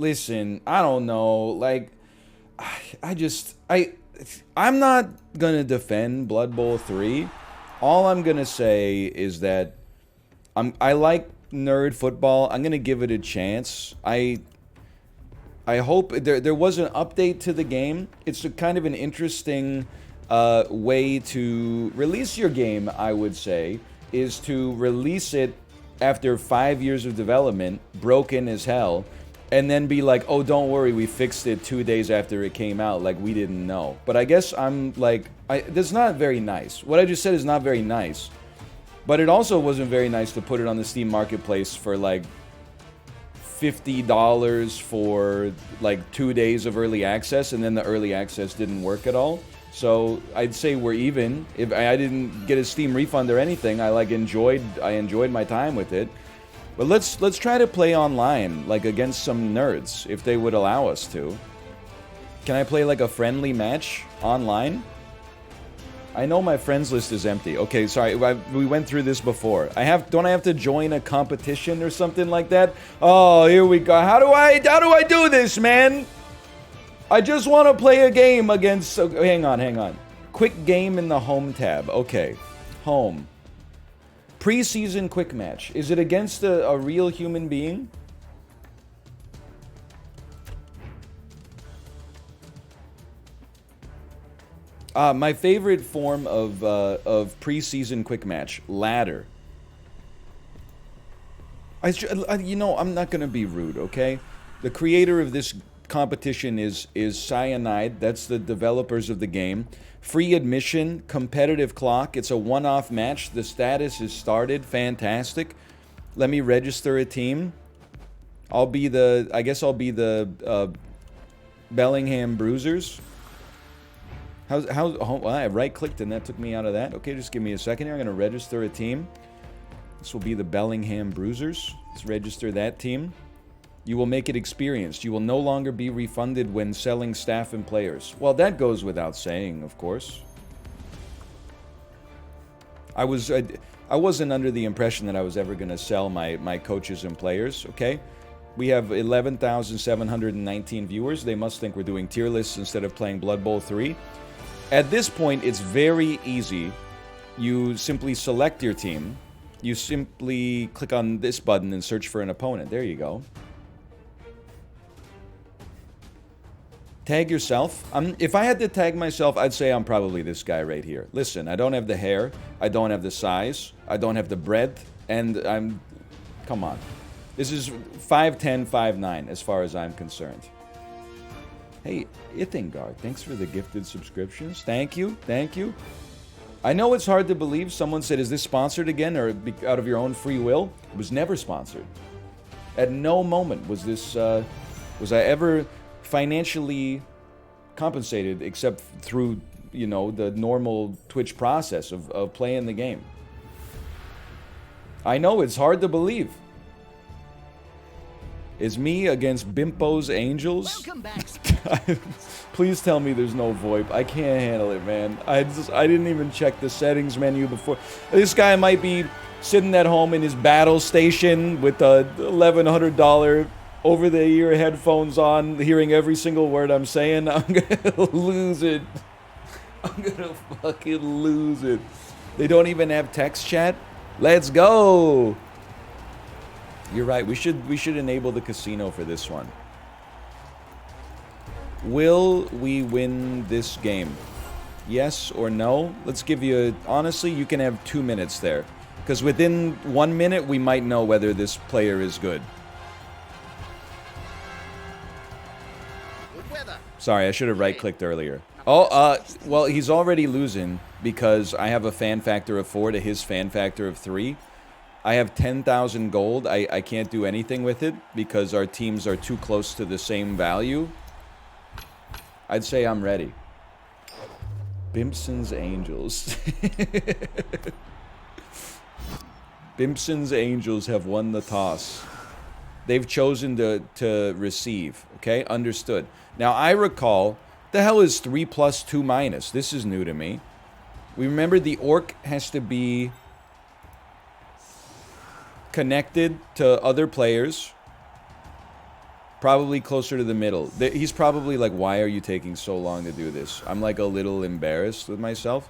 listen, I don't know. Like, I'm not gonna defend Blood Bowl 3. All I'm gonna say is that I like nerd football. I'm gonna give it a chance. I hope there was an update to the game. It's a kind of an interesting way to release your game, I would say, is to release it after 5 years of development, broken as hell, and then be like, oh, don't worry, we fixed it 2 days after it came out, like we didn't know. But I guess I'm like, that's not very nice. What I just said is not very nice. But it also wasn't very nice to put it on the Steam Marketplace for like $50 for like 2 days of early access, and then the early access didn't work at all. So I'd say we're even. If I didn't get a Steam refund or anything, I enjoyed my time with it. But let's try to play online, like against some nerds, if they would allow us to. Can I play like a friendly match online? I know my friends list is empty. Okay, sorry, we went through this before. Don't I have to join a competition or something like that? Oh, here we go. How do I do this, man? I just want to play a game against... hang on. Quick game in the home tab. Okay, home. Preseason quick match. Is it against a real human being? My favorite form of preseason quick match, ladder. I'm not gonna be rude, okay? The creator of this competition is Cyanide. That's the developers of the game. Free admission, competitive clock. It's a one-off match. The status is started. Fantastic. Let me register a team. I guess I'll be the Bellingham Bruisers. I right-clicked and that took me out of that. Okay, just give me a second here. I'm going to register a team. This will be the Bellingham Bruisers. Let's register that team. You will make it experienced. You will no longer be refunded when selling staff and players. Well, that goes without saying, of course. I wasn't under the impression that I was ever going to sell my coaches and players, okay? We have 11,719 viewers. They must think we're doing tier lists instead of playing Blood Bowl 3. At this point, it's very easy. You simply select your team. You simply click on this button and search for an opponent. There you go. Tag yourself. If I had to tag myself, I'd say I'm probably this guy right here. Listen, I don't have the hair. I don't have the size. I don't have the breadth. And come on. This is 5'10", 5'9", as far as I'm concerned. Hey, Ithingard, thanks for the gifted subscriptions. Thank you. I know it's hard to believe. Someone said, is this sponsored again or out of your own free will? It was never sponsored. At no moment was I ever financially compensated except through, the normal Twitch process of playing the game. I know it's hard to believe. Is me against Bimpo's Angels? Welcome back. Please tell me there's no VoIP. I can't handle it, man. I didn't even check the settings menu before. This guy might be sitting at home in his battle station with the $1,100 over-the-ear headphones on, hearing every single word I'm saying. I'm gonna lose it. I'm gonna fucking lose it. They don't even have text chat? Let's go! You're right. We should enable the casino for this one. Will we win this game? Yes or no? Let's give you honestly, you can have 2 minutes there. Because within 1 minute, we might know whether this player is good. Sorry, I should have right-clicked earlier. Oh, well, he's already losing because I have a fan factor of 4 to his fan factor of 3. I have 10,000 gold. I can't do anything with it because our teams are too close to the same value. I'd say I'm ready. Bimpson's Angels. Bimpson's Angels have won the toss. They've chosen to receive. Okay, understood. Now, I recall, the hell is 3 plus 2 minus? This is new to me. We remember the orc has to be connected to other players. Probably closer to the middle. He's probably like, why are you taking so long to do this? I'm like a little embarrassed with myself.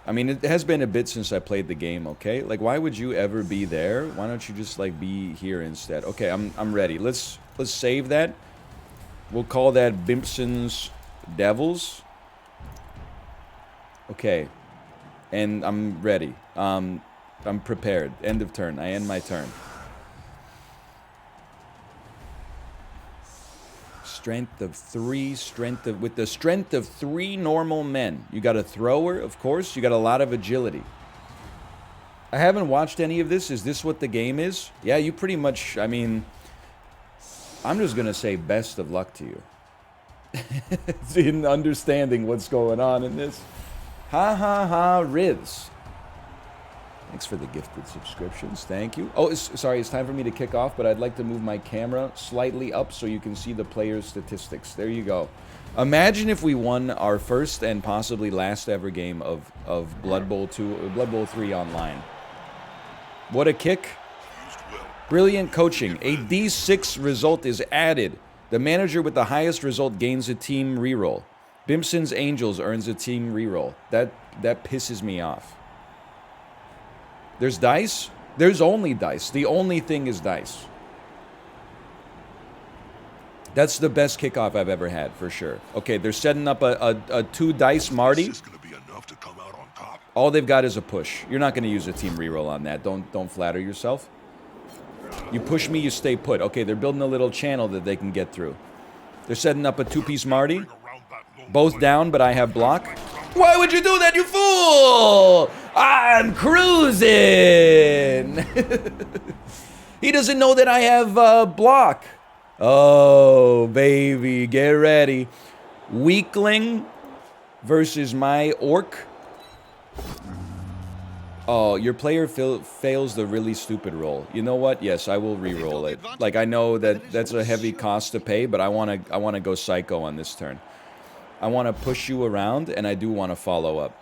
I mean, it has been a bit since I played the game, okay? Like, why would you ever be there? Why don't you just, like, be here instead? Okay, I'm ready. Let's save that. We'll call that Bimpson's Devils. Okay. And I'm ready. I'm prepared. End of turn. I end my turn. Strength of 3, with the strength of 3 normal men. You got a thrower, of course. You got a lot of agility. I haven't watched any of this. Is this what the game is? Yeah, you pretty much, I mean, I'm just going to say best of luck to you. In understanding what's going on in this. Ha ha ha, Riz. Thanks for the gifted subscriptions. Thank you. Oh, sorry, it's time for me to kick off, but I'd like to move my camera slightly up so you can see the players' statistics. There you go. Imagine if we won our first and possibly last ever game of Blood Bowl 2, Blood Bowl 3 online. What a kick. Brilliant coaching. A D6 result is added. The manager with the highest result gains a team reroll. Bimson's Angels earns a team reroll. That pisses me off. There's dice? There's only dice. The only thing is dice. That's the best kickoff I've ever had, for sure. Okay, they're setting up a 2 dice Marty. All they've got is a push. You're not going to use a team reroll on that. Don't flatter yourself. You push me, you stay put. Okay, they're building a little channel that they can get through. They're setting up a 2-piece Marty. Both down, but I have block. Why would you do that, you fool? I'm cruising. He doesn't know that I have block. Oh, baby, get ready. Weakling versus my orc. Oh, your player fails the really stupid roll. You know what? Yes, I will re-roll it. Like, I know that that's a heavy cost to pay, but I wanna go psycho on this turn. I want to push you around, and I do want to follow up.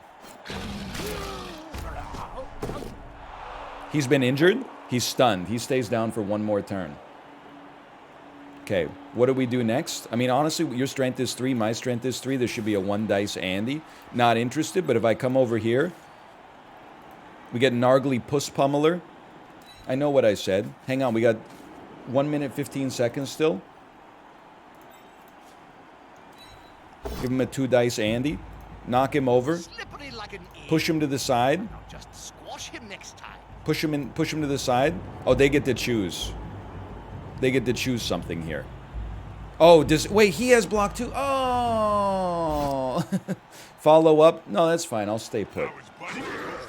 He's been injured. He's stunned. He stays down for 1 more turn. Okay, what do we do next? I mean, honestly, your strength is 3, my strength is 3. There should be a 1 dice Andy. Not interested, but if I come over here, we get Gnargly Puss Pummeler. I know what I said. Hang on, we got 1 minute, 15 seconds still. Give him a 2 dice Andy. Knock him over. Push him to the side. Push him to the side. Oh, they get to choose. They get to choose something here. Oh, wait, he has block too. Oh. Follow up. No, that's fine. I'll stay put.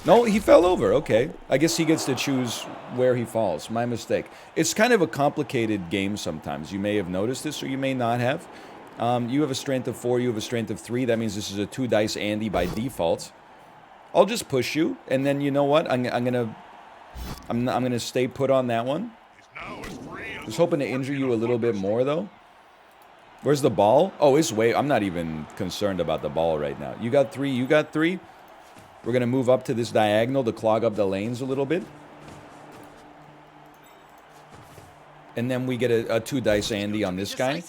No, he fell over. Okay. I guess he gets to choose where he falls. My mistake. It's kind of a complicated game sometimes. You may have noticed this or you may not have. You have a strength of 4, you have a strength of 3. That means this is a 2 dice Andy by default. I'll just push you, and then you know what? I'm gonna stay put on that one. I was hoping to injure you a little bit more though. Where's the ball? Oh, it's way. I'm not even concerned about the ball right now. You got 3. You got 3. We're gonna move up to this diagonal to clog up the lanes a little bit. And then we get a 2 dice Andy on this guy.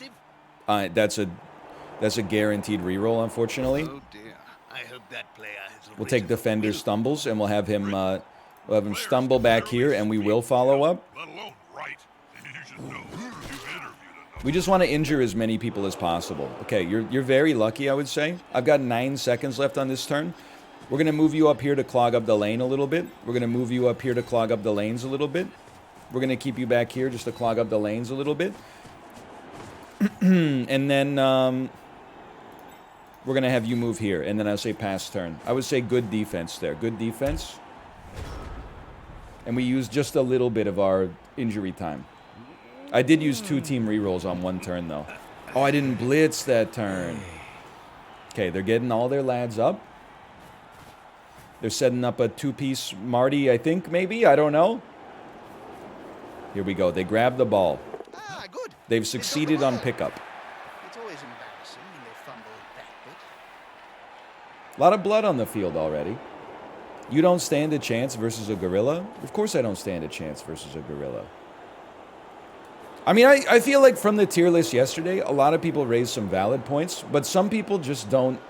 That's a guaranteed reroll, unfortunately. Oh dear. I hope that player has We'll take Defender Stumbles, and we'll have him stumble back here, and we will follow up. We just want to injure as many people as possible. Okay, you're very lucky, I would say. I've got 9 seconds left on this turn. We're going to move you up here to clog up the lane a little bit. We're going to move you up here to clog up the lanes a little bit. We're going to keep you back here just to clog up the lanes a little bit. And then we're going to have you move here. And then I'll say pass turn. I would say good defense there. Good defense. And we use just a little bit of our injury time. I did use 2 team rerolls on 1 turn, though. Oh, I didn't blitz that turn. Okay, they're getting all their lads up. They're setting up a 2-piece Marty, I think, maybe? I don't know. Here we go. They grab the ball. Good. They've succeeded on pickup. It's always embarrassing when they fumble that bit. A lot of blood on the field already. You don't stand a chance versus a gorilla? Of course I don't stand a chance versus a gorilla. I mean, I feel like from the tier list yesterday, a lot of people raised some valid points, but some people just don't.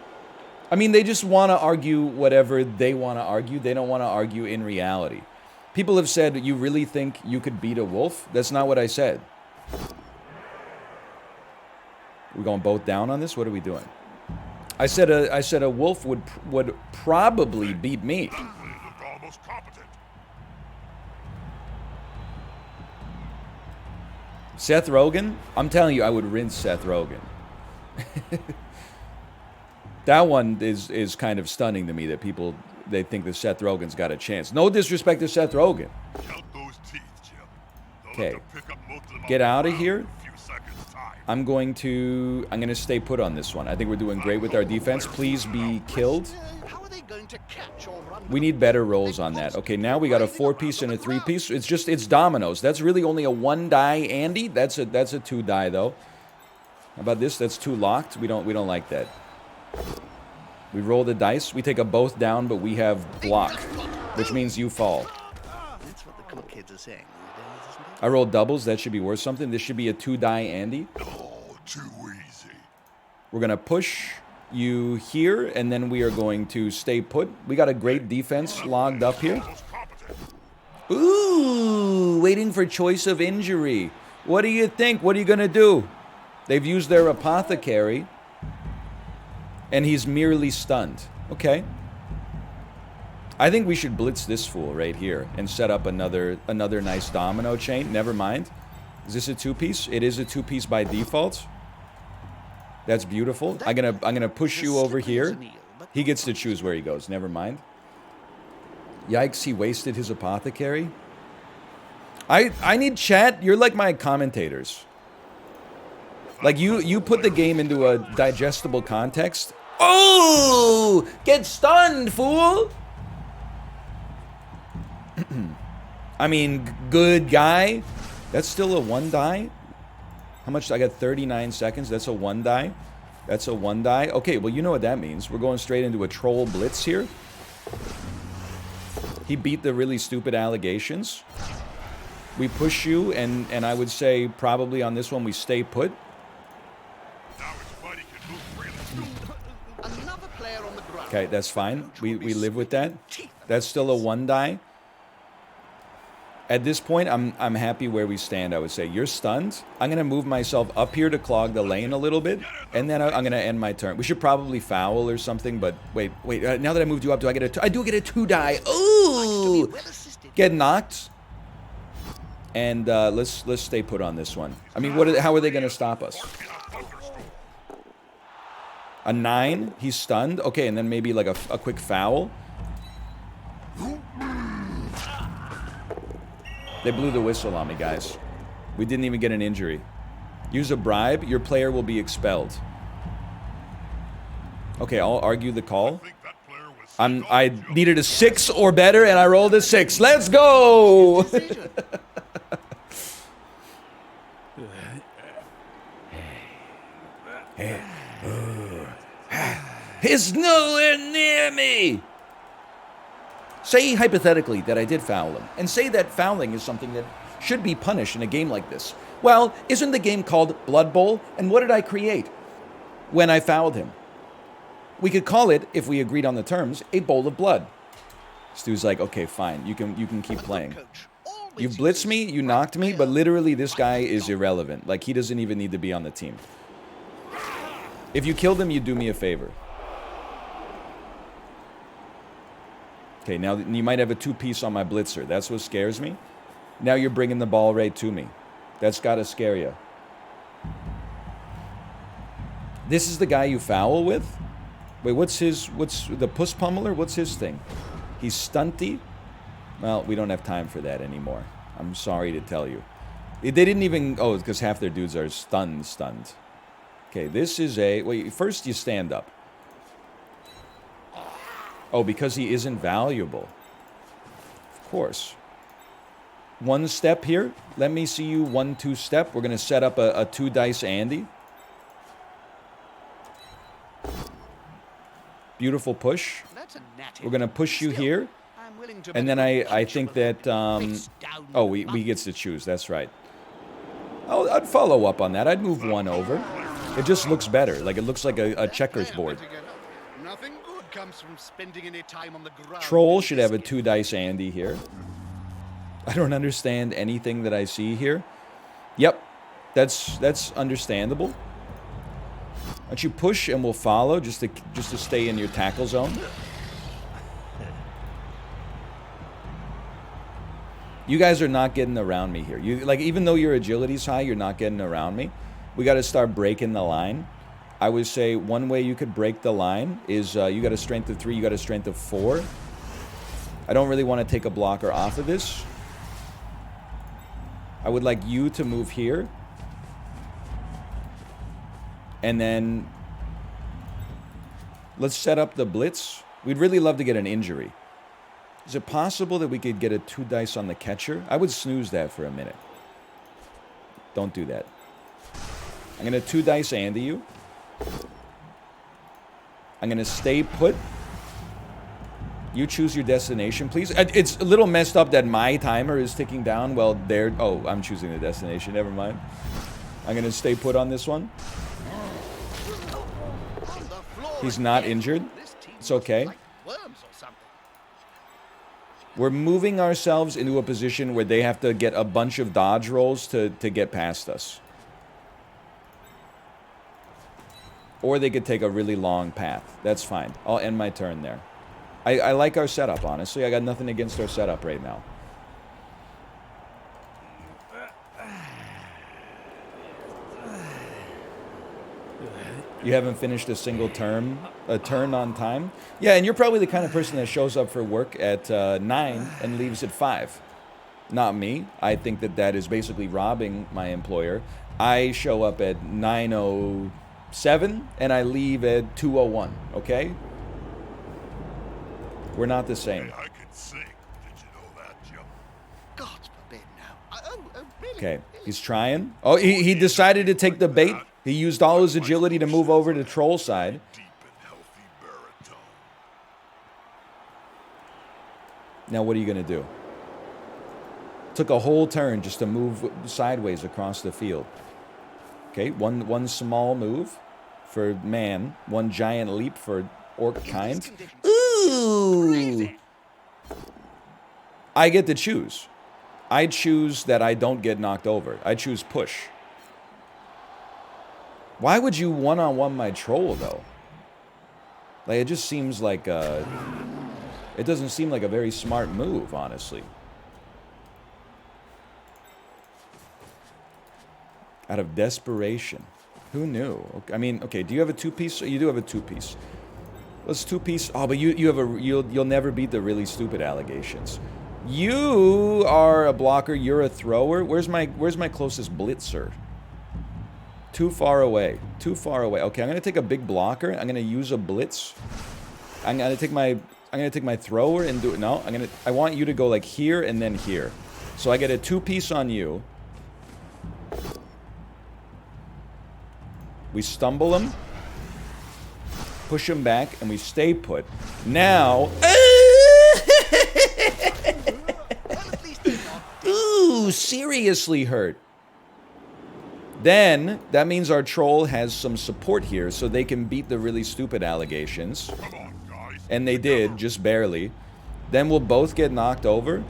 I mean, they just want to argue whatever they want to argue. They don't want to argue in reality. People have said, you really think you could beat a wolf? That's not what I said. We going both down on this? What are we doing? I said a wolf would probably beat me. Seth Rogen? I'm telling you, I would rinse Seth Rogen. That one is kind of stunning to me that people, they think that Seth Rogen's got a chance. No disrespect to Seth Rogen. Okay. Get out of here. I'm going to stay put on this one. I think we're doing great with our defense. Please be killed. We need better rolls on that. Okay, now we got a 4-piece and a 3-piece. It's dominoes. That's really only a 1-die Andy. That's a 2-die though. How about this? That's 2 locked. We don't like that. We roll the dice. We take a both down, but we have block, which means you fall. That's what the cool kids are saying these days, isn't it? I rolled doubles. That should be worth something. This should be a 2-die Andy. Oh, too easy. We're gonna push you here, and then we are going to stay put. We got a great defense logged up here. Ooh, waiting for choice of injury. What do you think? What are you gonna do? They've used their apothecary, and he's merely stunned. Okay. I think we should blitz this fool right here and set up another nice domino chain. Never mind. Is this a 2-piece? It is a 2-piece by default. That's beautiful. I'm gonna push you over here. He gets to choose where he goes. Never mind. Yikes, he wasted his apothecary. I need chat. You're like my commentators. Like you put the game into a digestible context. Oh! Get stunned, fool! I mean, good guy. That's still a 1-die. How much? I got 39 seconds. That's a 1-die. That's a 1-die. Okay, well, you know what that means. We're going straight into a troll blitz here. He beat the really stupid allegations. We push you, and I would say probably on this one we stay put. Okay, that's fine. We live with that. That's still a 1-die. At this point, I'm happy where we stand, I would say. You're stunned. I'm going to move myself up here to clog the lane a little bit, and then I'm going to end my turn. We should probably foul or something, but wait. Now that I moved you up, I do get a 2-die. Ooh! Get knocked. And let's stay put on this one. I mean, how are they going to stop us? A 9? He's stunned? Okay, and then maybe like a quick foul. They blew the whistle on me, guys. We didn't even get an injury. Use a bribe. Your player will be expelled. Okay, I'll argue the call. I needed a 6 or better, and I rolled a 6. Let's go! He's nowhere near me! Say, hypothetically, that I did foul him, and say that fouling is something that should be punished in a game like this. Well, isn't the game called Blood Bowl? And what did I create when I fouled him? We could call it, if we agreed on the terms, a bowl of blood. Stu's like, okay, fine, you can keep playing. You blitzed me, you knocked me, but literally this guy is irrelevant. Like, he doesn't even need to be on the team. If you killed him, you do me a favor. Okay, now you might have a 2-piece on my blitzer. That's what scares me. Now you're bringing the ball right to me. That's got to scare you. This is the guy you foul with? Wait, what's the puss pummeler? What's his thing? He's stunty? Well, we don't have time for that anymore. I'm sorry to tell you. They didn't even... Oh, because half their dudes are stunned. Okay, this is a... Wait, first you stand up. Oh, because he isn't valuable. Of course. 1 step here. Let me see you 1-2 step. We're going to set up a 2-dice Andy. Beautiful push. We're going to push you here. And then I think that... oh, we gets to choose. That's right. I'd follow up on that. I'd move one over. It just looks better. Like, it looks like a checkers board. Nothing good comes from spending any time on the ground. Troll should have a 2-dice Andy here. I don't understand anything that I see here. Yep, that's understandable. Why don't you push and we'll follow just to stay in your tackle zone. You guys are not getting around me here. You like, even though your agility's high, you're not getting around me. We got to start breaking the line. I would say one way you could break the line is you got a strength of 3, you got a strength of 4. I don't really want to take a blocker off of this. I would like you to move here. And then let's set up the blitz. We'd really love to get an injury. Is it possible that we could get a 2 dice on the catcher? I would snooze that for a minute. Don't do that. I'm going to 2 dice Andy you. I'm going to stay put. You choose your destination, please. It's a little messed up that my timer is ticking down while they're... Oh, I'm choosing the destination. Never mind. I'm going to stay put on this one. He's not injured. It's okay. We're moving ourselves into a position where they have to get a bunch of dodge rolls to get past us. Or they could take a really long path. That's fine. I'll end my turn there. I like our setup, honestly. I got nothing against our setup right now. You haven't finished a single turn on time? Yeah, and you're probably the kind of person that shows up for work at 9 and leaves at 5. Not me. I think that is basically robbing my employer. I show up at 9:07 and I leave at 2:01, okay? We're not the same. Hey, I can sing. Did you know that, Joe? God forbid now. Really? Okay, he's trying. Oh, he decided to take the bait. He used all his agility to move over to troll side. Deep and healthy baritone. Now what are you going to do? Took a whole turn just to move sideways across the field. Okay, one small move for man, one giant leap for orc kind. Ooh! I get to choose. I choose that I don't get knocked over. I choose push. Why would you one-on-one my troll, though? Like, it just seems like it doesn't seem like a very smart move, honestly. Out of desperation. Who knew? I mean, okay, do you have a 2-piece? You do have a 2-piece. Let's 2-piece. Oh, but you'll never beat the really stupid allegations. You are a blocker, you're a thrower. Where's my closest blitzer? Too far away. Too far away. Okay, I'm gonna take a big blocker. I'm gonna use a blitz. I'm gonna take my thrower and do it. No, I want you to go like here and then here. So I get a 2-piece on you. We stumble him. Push him back and we stay put. Now ooh, seriously hurt. Then, that means our troll has some support here, so they can beat the really stupid allegations. Come on, guys. And they did, just barely. Then we'll both get knocked over.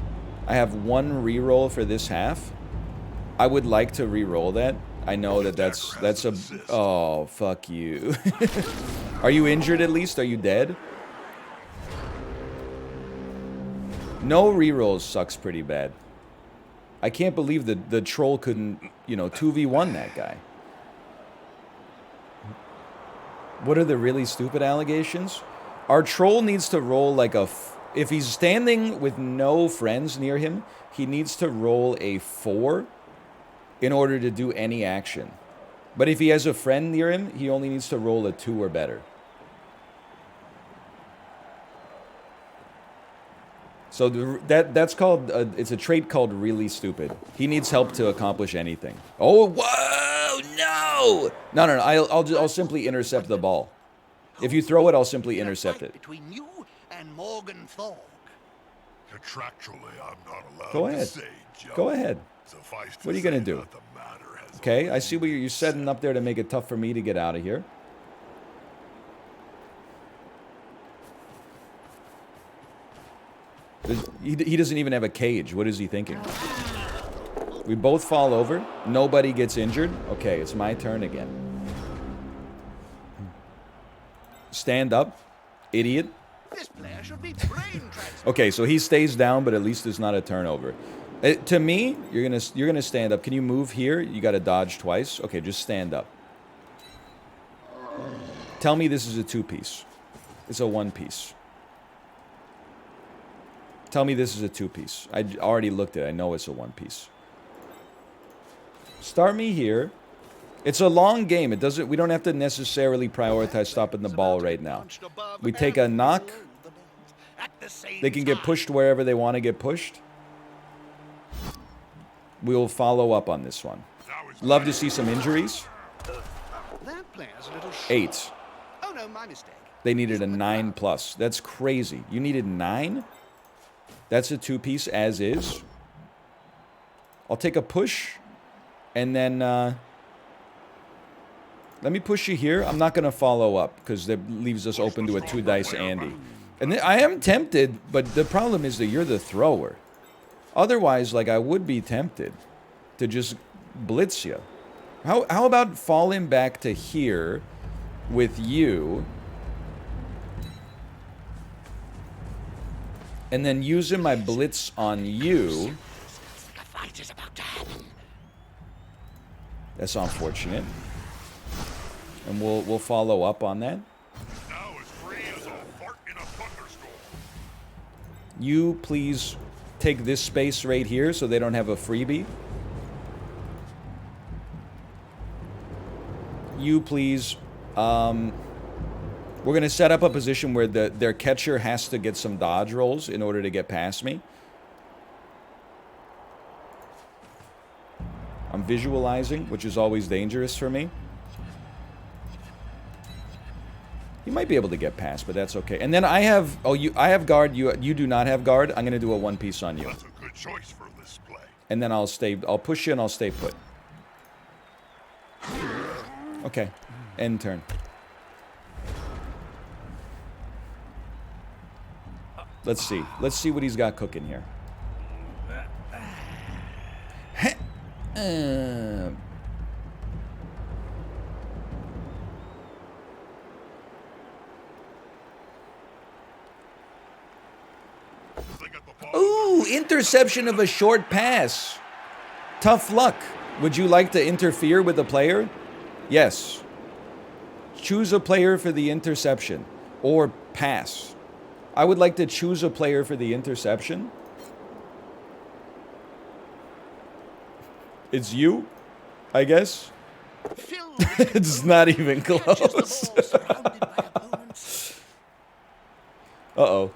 I have 1 reroll for this half. I would like to reroll that. I know that's a... Oh, fuck you. Are you injured at least? Are you dead? No rerolls sucks pretty bad. I can't believe that the troll couldn't, 2v1 that guy. What are the really stupid allegations? Our troll needs to roll like a... If he's standing with no friends near him, he needs to roll a 4 in order to do any action. But if he has a friend near him, he only needs to roll a 2 or better. So that's called, it's a trait called really stupid. He needs help to accomplish anything. Oh, whoa, no! No, I'll simply intercept the ball. If you throw it, I'll simply intercept it. Between you and Morgan Thorg. Contractually, I'm not allowed Go to ahead. say, Joe. Go ahead. Suffice to What are you gonna say do? that the matter Okay, I see what you're setting up there to make it tough for me to get out of here. He doesn't even have a cage. What is he thinking? We both fall over. Nobody gets injured. Okay, it's my turn again. Stand up, idiot. This player should be brain transplant. Okay, so he stays down, but at least it's not a turnover. To me, you're gonna stand up. Can you move here? You got to dodge twice. Okay, just stand up. Tell me this is a 2-piece. It's a 1-piece. Tell me this is a 2-piece. I already looked at it. I know it's a 1-piece. Start me here. It's a long game. It doesn't. We don't have to necessarily prioritize stopping the ball right now. We take a knock. They can get pushed wherever they want to get pushed. We will follow up on this one. Love to see some injuries. That player's a little short. 8. Oh no, my mistake. They needed a 9+. That's crazy. You needed 9? That's a 2-piece as is. I'll take a push. And then, let me push you here. I'm not going to follow up, because that leaves us open to a 2-dice Andy. And then, I am tempted, but the problem is that you're the thrower. Otherwise, like, I would be tempted to just blitz you. How about falling back to here with you, and then using my blitz on you. A fight is about to happen. That's unfortunate. And we'll follow up on that. Now as free as a fart in a thunderstorm. You please take this space right here so they don't have a freebie. You please, we're going to set up a position where their catcher has to get some dodge rolls in order to get past me. I'm visualizing, which is always dangerous for me. He might be able to get past, but that's okay. And then I have, I have guard. You do not have guard. I'm gonna do a 1-piece on you. That's a good choice for this play. And then I'll push you and I'll stay put. Okay, end turn. Let's see what he's got cooking here. Ooh, interception of a short pass. Tough luck. Would you like to interfere with a player? Yes. Choose a player for the interception. Or pass. I would like to choose a player for the interception. It's you, I guess. It's not even close. Uh-oh.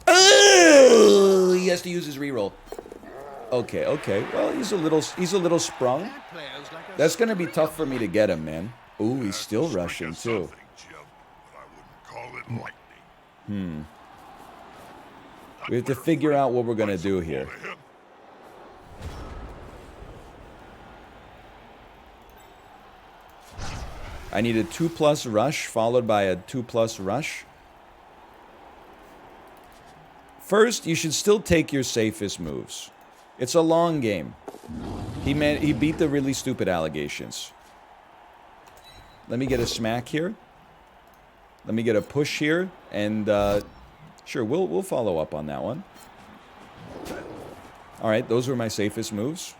Oh, he has to use his reroll. Okay, okay. Well, he's a little sprung. That's gonna be tough for me to get him, man. Ooh, he's still rushing too. We have to figure out what we're gonna do here. I need a 2+ rush followed by a 2+ rush. First, you should still take your safest moves. It's a long game. He beat the really stupid allegations. Let me get a smack here. Let me get a push here, and sure, we'll follow up on that one. All right, those were my safest moves.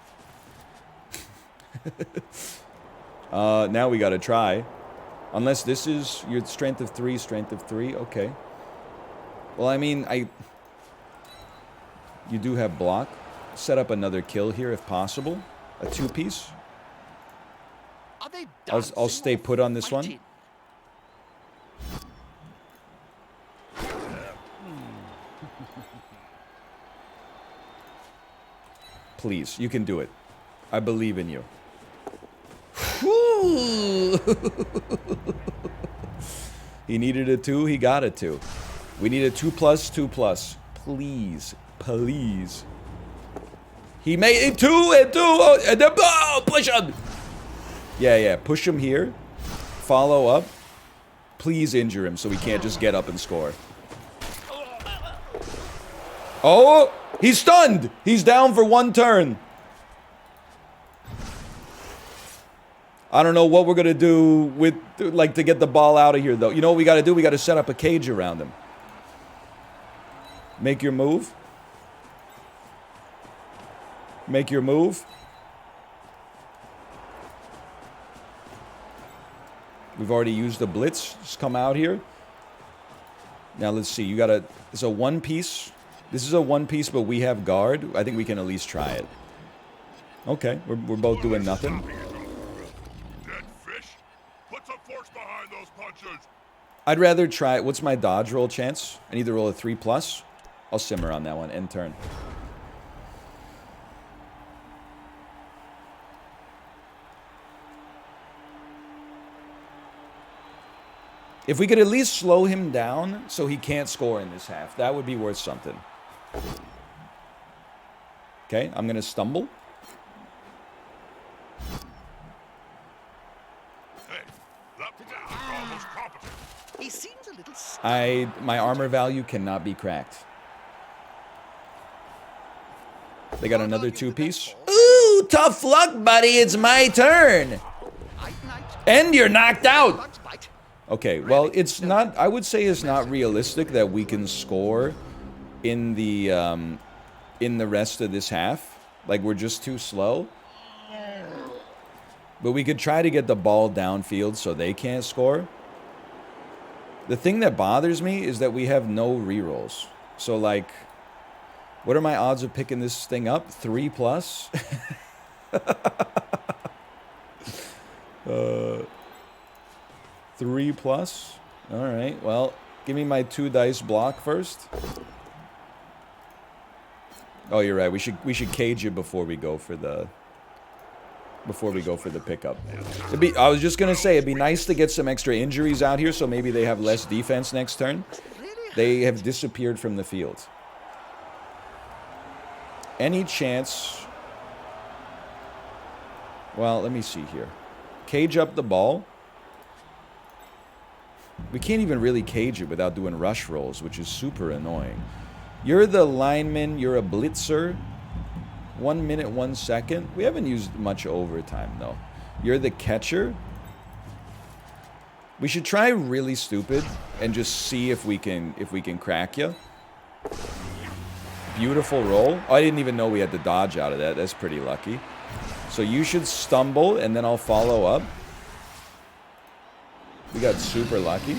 Now we gotta try. Unless this is your strength of 3, okay. Well, I mean, you do have block. Set up another kill here if possible. A 2-piece. I'll stay put on this one. Please, you can do it. I believe in you. He needed a 2, he got a 2. We need a 2+, 2+. Please, please. He made it 2 and 2. Oh, and then, oh, push him. Yeah. Push him here. Follow up. Please injure him so he can't just get up and score. Oh, he's stunned. He's down for 1 turn. I don't know what we're going to do with, like, to get the ball out of here, though. You know what we got to do? We got to set up a cage around him. Make your move. Make your move. We've already used the blitz. Just come out here. Now, let's see. You got to... It's a 1-piece. This is a 1-piece, but we have guard. I think we can at least try it. Okay. We're both doing nothing. Dead fish. Put some force behind those punches. I'd rather try... What's my dodge roll chance? I need to roll a 3+. I'll simmer on that one. End turn. If we could at least slow him down so he can't score in this half, that would be worth something. Okay, I'm going to stumble. Hey, that was almost competent. He seems a little... My armor value cannot be cracked. They got another 2-piece. Ooh, tough luck, buddy. It's my turn. And you're knocked out. Okay, well, it's not... I would say it's not realistic that we can score in the rest of this half. Like, we're just too slow. But we could try to get the ball downfield so they can't score. The thing that bothers me is that we have no rerolls. So, like, what are my odds of picking this thing up? 3+? 3+? Alright, well, give me my 2 dice block first. Oh, you're right. We should cage it before we go for the pickup. I was just gonna say it'd be nice to get some extra injuries out here, so maybe they have less defense next turn. They have disappeared from the field. Any chance? Well, let me see here. Cage up the ball. We can't even really cage it without doing rush rolls, which is super annoying. You're the lineman. You're a blitzer. 1 minute, 1 second. We haven't used much overtime, though. You're the catcher. We should try really stupid and just see if we can crack you. Beautiful roll. Oh, I didn't even know we had to dodge out of that. That's pretty lucky. So you should stumble, and then I'll follow up. We got super lucky.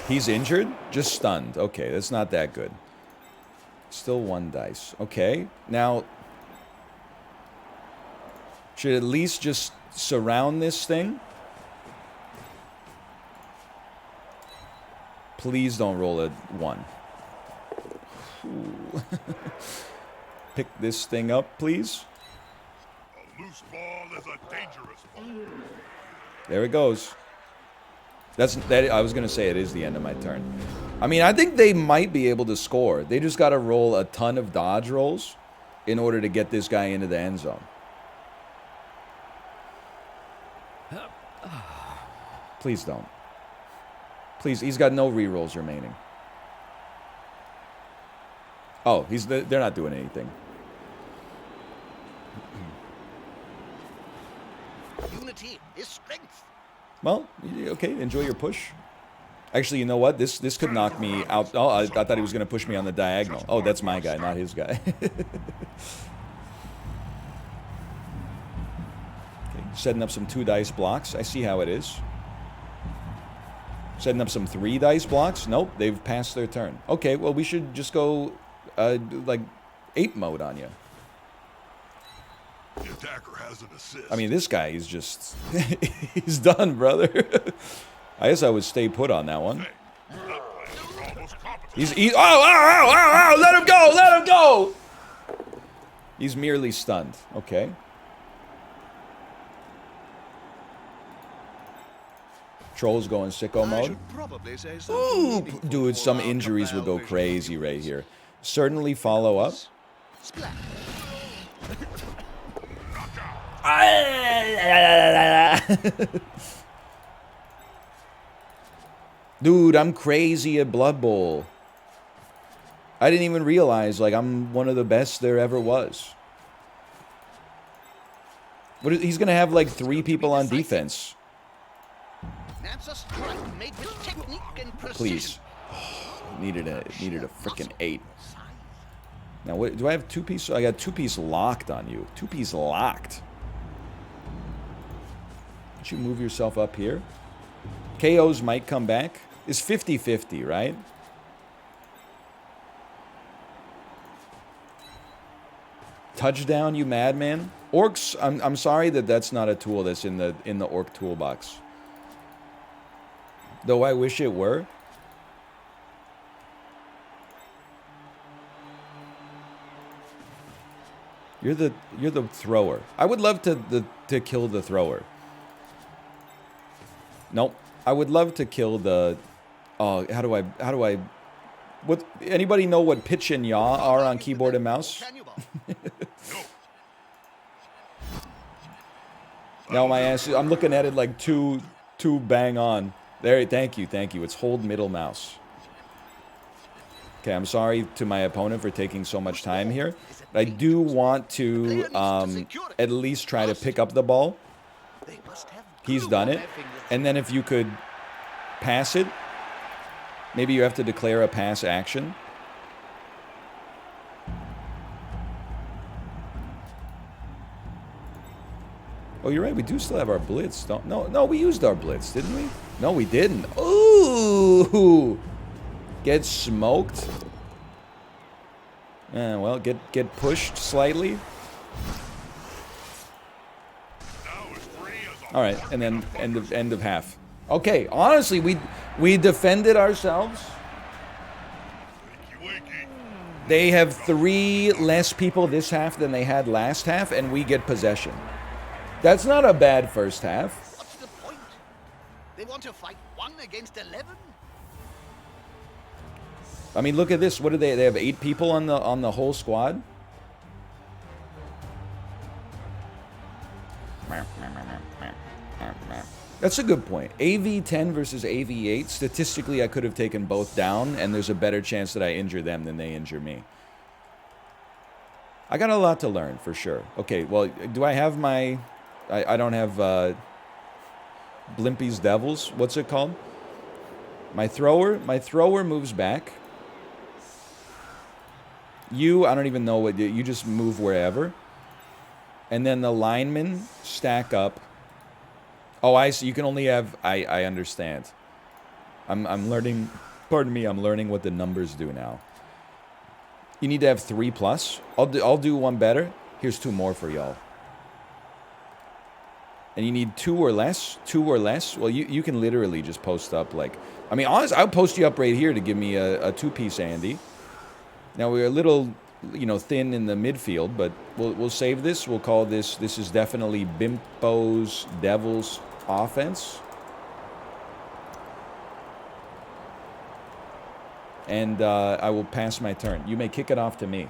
He's injured? Just stunned. Okay, that's not that good. Still 1 dice. Okay, now... should at least just surround this thing. Please don't roll a 1. Pick this thing up, please. A loose ball is a dangerous ball. There it goes. I was gonna say it is the end of my turn. I mean, I think they might be able to score. They just gotta roll a ton of dodge rolls in order to get this guy into the end zone. Please don't. Please, he's got no rerolls remaining. Oh, they're not doing anything. Unity is strength. Well, okay, enjoy your push. Actually, you know what? This could knock me out. Oh, I thought he was going to push me on the diagonal. Oh, that's my guy, not his guy. Okay, setting up some 2 dice blocks. I see how it is. Setting up some 3 dice blocks. Nope, they've passed their turn. Okay, well, we should just go, like, ape mode on you. The attacker has an assist. I mean, this guy is just... he's done, brother. I guess I would stay put on that one. Hey, that plan is almost competent. Oh, let him go, let him go! He's merely stunned. Okay. Troll's going sicko mode. Ooh, dude, some injuries would go crazy right here. certainly follow up. Splat. Dude, I'm crazy at Blood Bowl. I didn't even realize, like, I'm one of the best there ever was. He's going to have, like, 3 people on defense. That's a strike made with technique and precision. Please. Needed a freaking 8. Now, what, do I have 2-piece? I got 2-piece locked on you. 2-piece locked. Don't you move yourself up here? KOs might come back. It's 50-50, right? Touchdown, you madman. Orcs, I'm sorry that that's not a tool that's in the orc toolbox. Though I wish it were. You're the thrower. I would love to kill the thrower. Nope. I would love to kill the... Oh, how do I... What? Anybody know what pitch and yaw are on keyboard and mouse? No, my ass... I'm looking at it like too bang on. There, thank you. It's hold middle mouse. Okay, I'm sorry to my opponent for taking so much time here. But I do want to at least try to pick up the ball. He's done it. And then if you could pass it, maybe you have to declare a pass action. Oh, you're right. We do still have our blitz. No, we used our blitz, didn't we? No, we didn't. Ooh! Get smoked. Well, get pushed slightly. All right, and then end of half. Okay, honestly, we defended ourselves. They have 3 less people this half than they had last half, and we get possession. That's not a bad first half. What's the point? They want to fight 1 against 11? I mean, look at this. What do they have 8 people on the whole squad? That's a good point. AV10 versus AV8. Statistically, I could have taken both down, and there's a better chance that I injure them than they injure me. I got a lot to learn, for sure. Okay, well, do I have my... I don't have Blimpy's Devils. What's it called? My thrower moves back. I don't even know what... You just move wherever. And then the linemen stack up. Oh, I see. You can only have... I understand. I'm learning... Pardon me, I'm learning what the numbers do now. You need to have 3+. I'll do one better. Here's 2 more for y'all. And you need 2 or less. 2 or less. Well, you can literally just post up like... I mean, honestly, I'll post you up right here to give me a 2-piece Andy. Now, we're a little, thin in the midfield, but we'll save this. We'll call this... This is definitely Bimpo's Devils offense. And I will pass my turn. You may kick it off to me.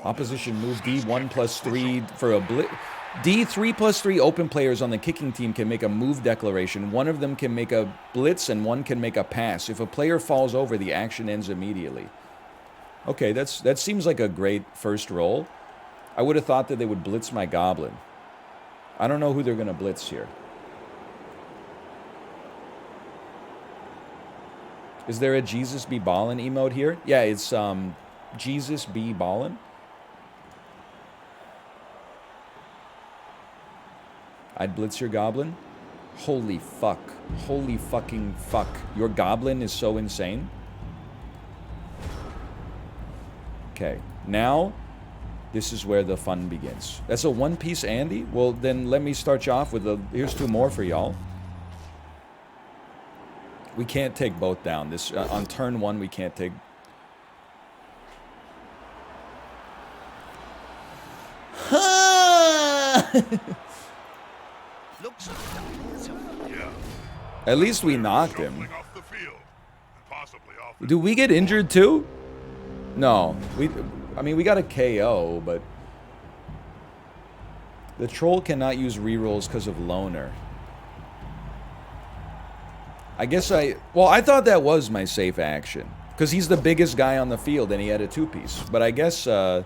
Opposition move D 1+3 for a blitz. D 3+3 open players on the kicking team can make a move declaration. One of them can make a blitz and one can make a pass. If a player falls over, the action ends immediately. Okay, that seems like a great first roll. I would have thought that they would blitz my goblin. I don't know who they're going to blitz here. Is there a Jesus be ballin' emote here? Yeah, it's Jesus be ballin'. I'd blitz your goblin. Holy fuck. Holy fucking fuck. Your goblin is so insane. Okay, now this is where the fun begins. That's a 1-piece Andy? Well, then let me start you off with here's 2 more for y'all. We can't take both down. This on turn 1, we can't take... At least we knocked him. Shuffling off the field, and possibly off the Do we get injured too? No. I mean, we got a KO, but... The troll cannot use rerolls because of loner. I guess well, I thought that was my safe action. Because he's the biggest guy on the field and he had a two-piece. But I guess what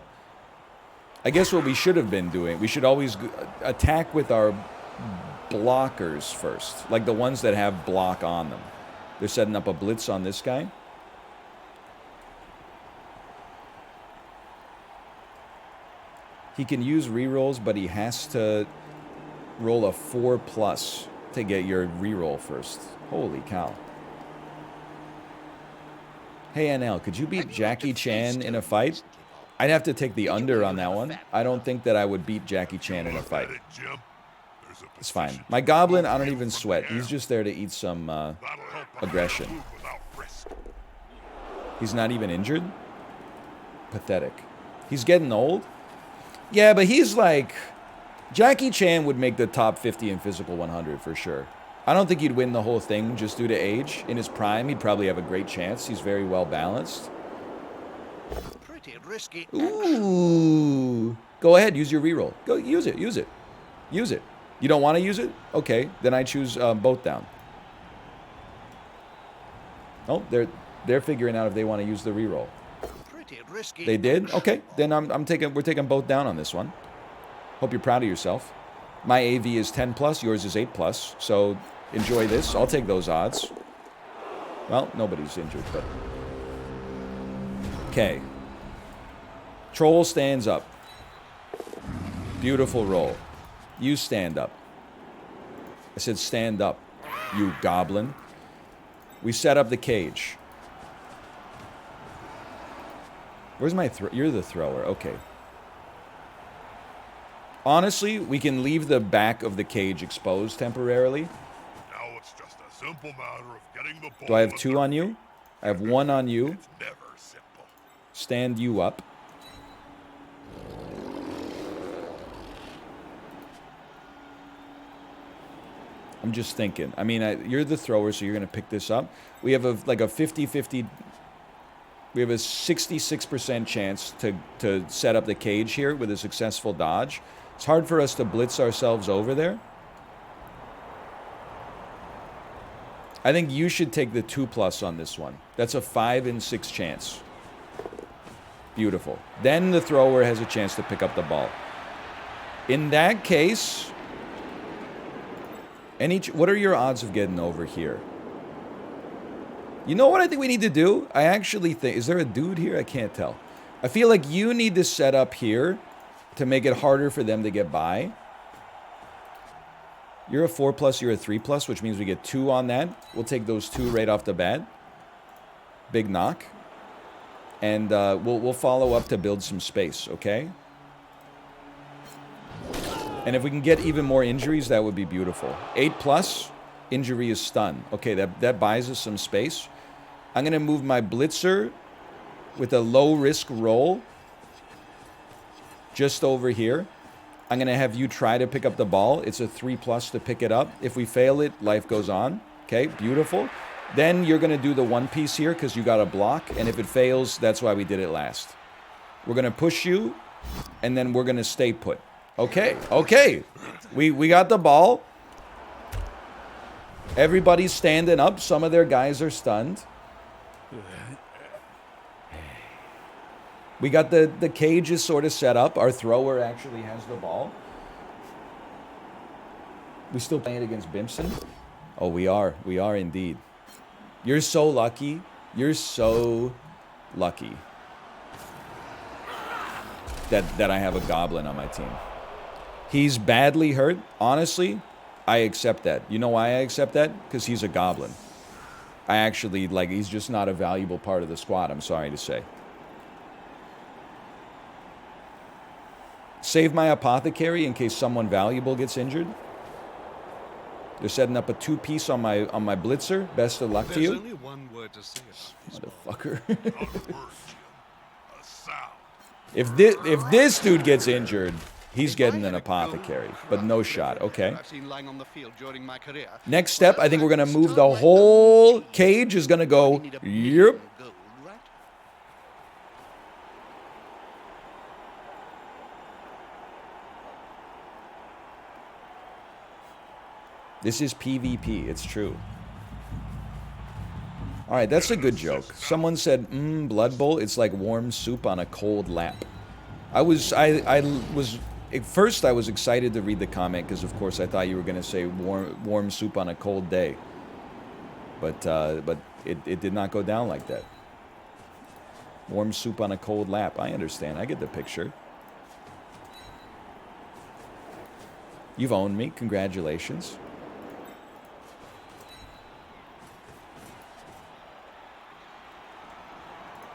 we should have been doing, we should always attack with our blockers first. Like the ones that have block on them. They're setting up a blitz on this guy. He can use rerolls, but he has to roll a 4+ to get your reroll first. Holy cow. Hey NL, could you beat Jackie Chan in a fight? I'd have to take the under on that one. I don't think that I would beat Jackie Chan in a fight. It's fine. My goblin, I don't even sweat. He's just there to eat some aggression. He's not even injured? Pathetic. He's getting old? Yeah, but he's like... Jackie Chan would make the top 50 in physical 100 for sure. I don't think he'd win the whole thing just due to age. In his prime, he'd probably have a great chance. He's very well balanced. Pretty risky. Ooh. Go ahead, use your reroll. Go, use it, use it. Use it. You don't want to use it? Okay, then I choose both down. Oh, they're figuring out if they want to use the reroll. Risky. They did? Okay, then we're taking both down on this one. Hope you're proud of yourself. My AV is 10+, yours is 8+, so enjoy this. I'll take those odds. Well, nobody's injured, but... Okay. Troll stands up. Beautiful roll. You stand up. I said stand up, you goblin. We set up the cage. Where's my you're the thrower. Okay. Honestly, we can leave the back of the cage exposed temporarily. Now it's just a simple matter of getting the ball. Do I have 2 on you? I have 1 on you. It's never simple. Stand you up. I'm just thinking. I mean, you're the thrower, so you're going to pick this up. We have like a 50-50... We have a 66% chance to set up the cage here with a successful dodge. It's hard for us to blitz ourselves over there. I think you should take the 2+ on this one. That's a 5 in 6 chance. Beautiful. Then the thrower has a chance to pick up the ball. In that case, what are your odds of getting over here? You know what I think we need to do? I actually think... Is there a dude here? I can't tell. I feel like you need to set up here to make it harder for them to get by. You're a 4+, you're a 3+, which means we get 2 on that. We'll take those 2 right off the bat. Big knock. And we'll follow up to build some space, okay? And if we can get even more injuries, that would be beautiful. 8+, injury is stun. Okay, that buys us some space. I'm going to move my blitzer with a low-risk roll just over here. I'm going to have you try to pick up the ball. It's a 3+ to pick it up. If we fail it, life goes on. Okay, beautiful. Then you're going to do the 1 piece here because you got a block. And if it fails, that's why we did it last. We're going to push you, and then we're going to stay put. Okay, okay. We got the ball. Everybody's standing up. Some of their guys are stunned. We got the cage is sort of set up. Our thrower actually has the ball. We still playing against Bimson? Oh, we are. We are indeed. You're so lucky. You're so lucky that I have a goblin on my team. He's badly hurt. Honestly, I accept that. You know why I accept that? Because he's a goblin. I actually, like, he's just not a valuable part of the squad, I'm sorry to say. Save my apothecary in case someone valuable gets injured. They're setting up a 2-piece on my blitzer. Best of luck to you. There's only one word to say Motherfucker. Not a word, Jim. A sound. If this dude gets injured, He's If getting I an had a apothecary, gold but no crust shot. of everything Okay. I've seen lying on the field during my career, Next step, I think we're well, going to I'd move the start my whole own cage is going to You only go, need a yep. million gold, right? This is PvP. It's true. All right, that's a good joke. Someone said, Blood Bowl, it's like warm soup on a cold lap. I was at first I was excited to read the comment because of course I thought you were going to say warm soup on a cold day. But it did not go down like that. Warm soup on a cold lap. I understand. I get the picture. You've owned me. Congratulations.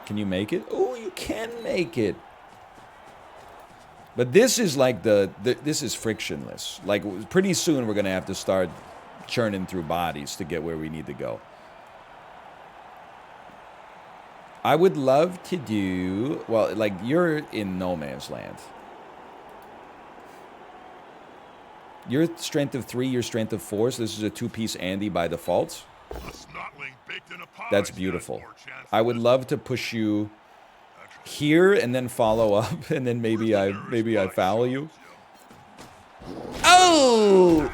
Can you make it? Oh, you can make it. But this is like this is frictionless. Like pretty soon we're going to have to start churning through bodies to get where we need to go. I would love to do, well, like you're in no man's land. Your strength of 3, your strength of 4, so this is a 2-piece Andy by default. A snotling baked in a pie That's stands beautiful. more chance I of would this. love to push you here and then follow up and then maybe I foul you. Oh!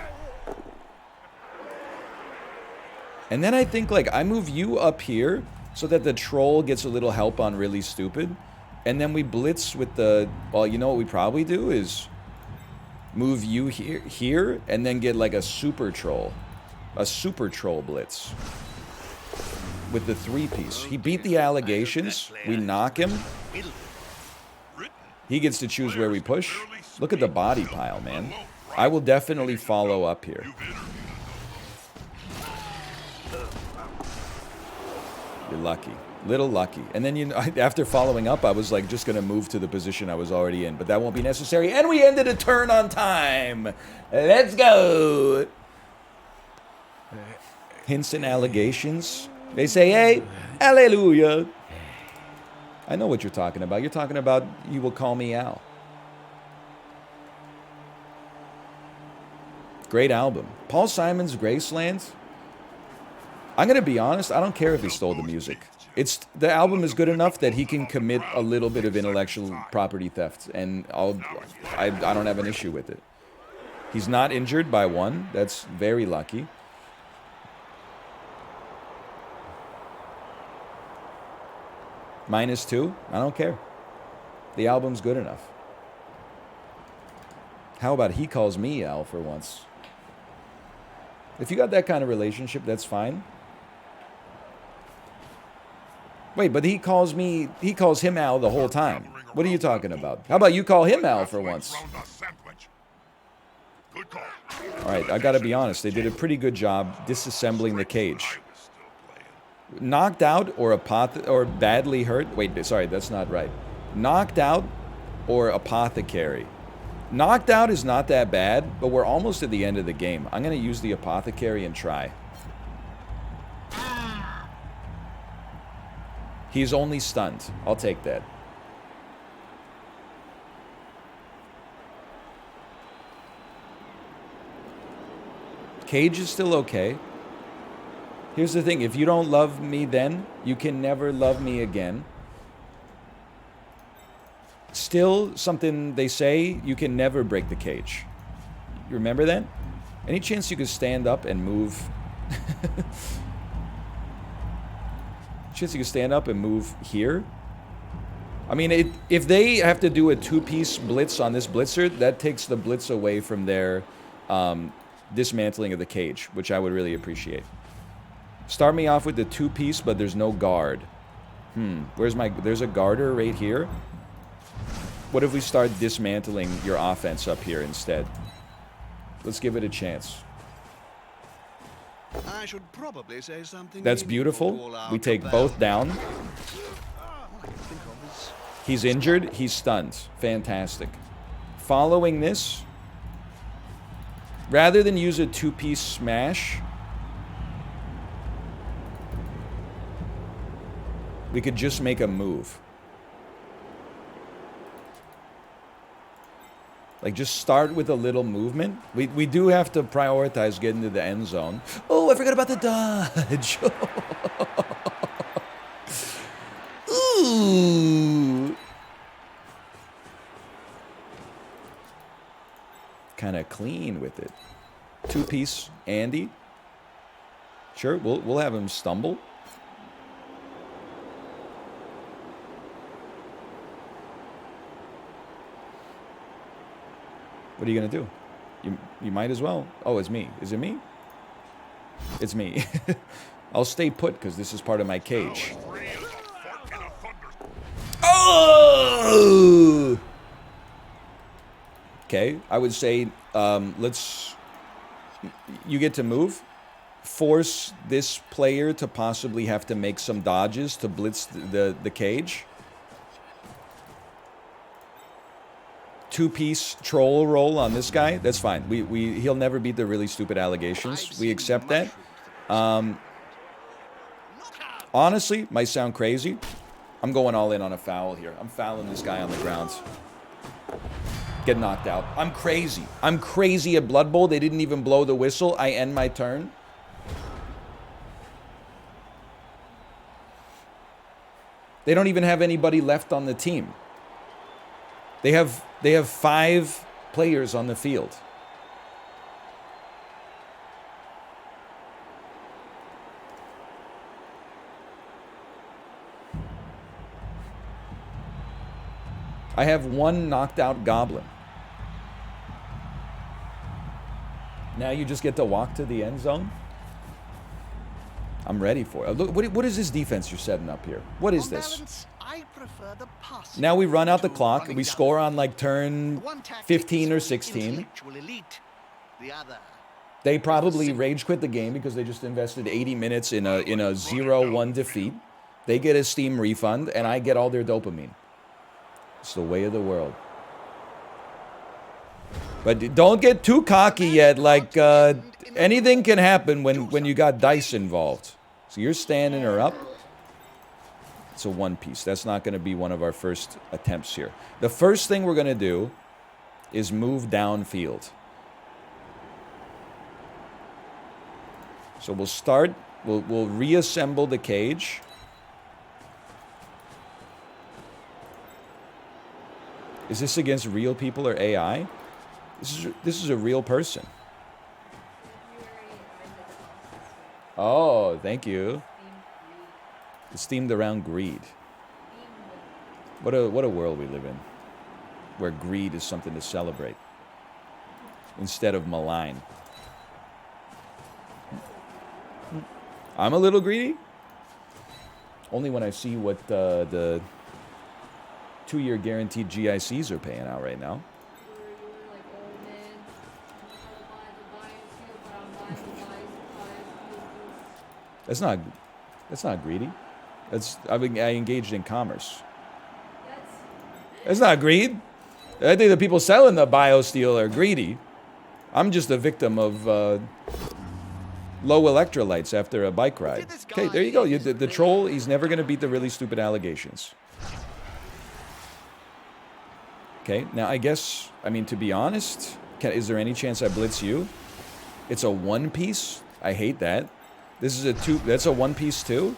And then I think like I move you up here so that the troll gets a little help on really stupid. And then we blitz with the, well, you know what we probably do is move you here and then get like a super troll blitz with the 3-piece. He beat the allegations. We knock him. He gets to choose where we push. Look at the body pile, man. I will definitely follow up here. You're lucky. Little lucky. And then, you know, after following up, I was like just going to move to the position I was already in. But that won't be necessary. And we ended a turn on time. Let's go. Hints and allegations. They say, hey, hallelujah. I know what you're talking about. You're talking about You Will Call Me Al. Great album. Paul Simon's Graceland. I'm going to be honest, I don't care if he stole the music. The album is good enough that he can commit a little bit of intellectual property theft, and I don't have an issue with it. He's not injured by 1. That's very lucky. -2, I don't care. The album's good enough. How about he calls me Al for once? If you got that kind of relationship, that's fine. Wait, but he calls him Al the whole time. What are you talking about? How about you call him Al for once? All right, I gotta be honest. They did a pretty good job disassembling the cage. Knocked out or badly hurt. Wait, sorry, that's not right. Knocked out or apothecary. Knocked out is not that bad, but we're almost at the end of the game. I'm gonna use the apothecary and try. He's only stunned. I'll take that. Cage is still okay. Here's the thing. If you don't love me then, you can never love me again. Still, something they say, you can never break the cage. You remember that? Any chance you could stand up and move... Chance you can stand up and move here? I mean, if they have to do a 2-piece blitz on this blitzer, that takes the blitz away from their dismantling of the cage, which I would really appreciate. Start me off with the 2-piece, but there's no guard. There's a garter right here. What if we start dismantling your offense up here instead? Let's give it a chance. I should probably say something. That's beautiful. We take both down. He's injured. He's stunned. Fantastic. Following this, rather than use a 2-piece smash, we could just make a move. Like, just start with a little movement. We do have to prioritize getting to the end zone. Oh, I forgot about the dodge. Ooh. Kind of clean with it. Two-piece Andy. Sure, we'll have him stumble. What are you gonna do? You might as well. Oh, it's me. Is it me? It's me. I'll stay put because this is part of my cage. Oh! Okay, I would say let's. You get to move. Force this player to possibly have to make some dodges to blitz the cage. Two-piece troll roll on this guy. That's fine. He'll never beat the really stupid allegations. We accept that. Honestly, might sound crazy. I'm going all in on a foul here. I'm fouling this guy on the ground. Get knocked out. I'm crazy. I'm crazy at Blood Bowl. They didn't even blow the whistle. I end my turn. They don't even have anybody left on the team. They have 5 players on the field. I have 1 knocked out goblin. Now you just get to walk to the end zone? I'm ready for it. Look, what is this defense you're setting up here? What is this? Now we run out the clock. We score on like turn 15 or 16. They probably rage quit the game because they just invested 80 minutes in a 0-1 defeat. They get a Steam refund, and I get all their dopamine. It's the way of the world. But don't get too cocky yet. Like, anything can happen when you got dice involved. So you're standing her up. It's a one-piece. That's not going to be one of our first attempts here. The first thing we're going to do is move downfield. So we'll start. We'll reassemble the cage. Is this against real people or AI? This is a real person. Oh, thank you. It's themed around greed. What a world we live in, where greed is something to celebrate instead of malign. I'm a little greedy. Only when I see what the 2-year guaranteed GICs are paying out right now. That's not greedy. I engaged in commerce. That's not greed. I think the people selling the BioSteel are greedy. I'm just a victim of low electrolytes after a bike ride. Okay, there you go. The troll, he's never going to beat the really stupid allegations. Okay, now I guess, I mean, to be honest, is there any chance I blitz you? It's a one-piece? I hate that. This is a 2, that's a one-piece too?